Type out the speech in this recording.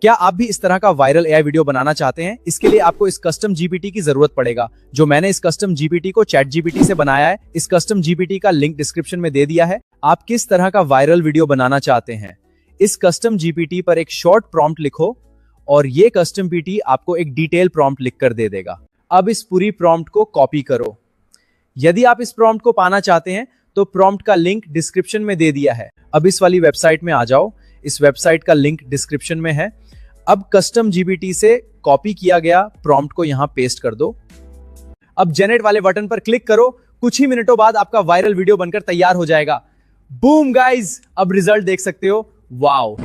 क्या आप भी इस तरह का वायरल एआई वीडियो बनाना चाहते हैं? इसके लिए आपको इस कस्टम जीपीटी की जरूरत पड़ेगा। जो मैंने इस कस्टम जीपीटी को चैट जीपीटी से बनाया है, इस कस्टम जीपीटी का लिंक डिस्क्रिप्शन में दे दिया है। आप किस तरह का वायरल वीडियो बनाना चाहते हैं, इस कस्टम जीपीटी पर एक शॉर्ट प्रॉम्प्ट लिखो और ये कस्टम जीपीटी आपको एक डिटेल प्रॉम्प्ट लिखकर दे देगा। अब इस पूरी प्रॉम्प्ट को कॉपी करो। यदि आप इस प्रॉम्प्ट को पाना चाहते हैं तो प्रॉम्प्ट का लिंक डिस्क्रिप्शन में दे दिया है। अब इस वाली वेबसाइट में आ जाओ, इस वेबसाइट का लिंक डिस्क्रिप्शन में है। अब कस्टम जीपीटी से कॉपी किया गया प्रॉम्प्ट को यहां पेस्ट कर दो। अब जनरेट वाले बटन पर क्लिक करो। कुछ ही मिनटों बाद आपका वायरल वीडियो बनकर तैयार हो जाएगा। बूम गाइस, अब रिजल्ट देख सकते हो। वाओ!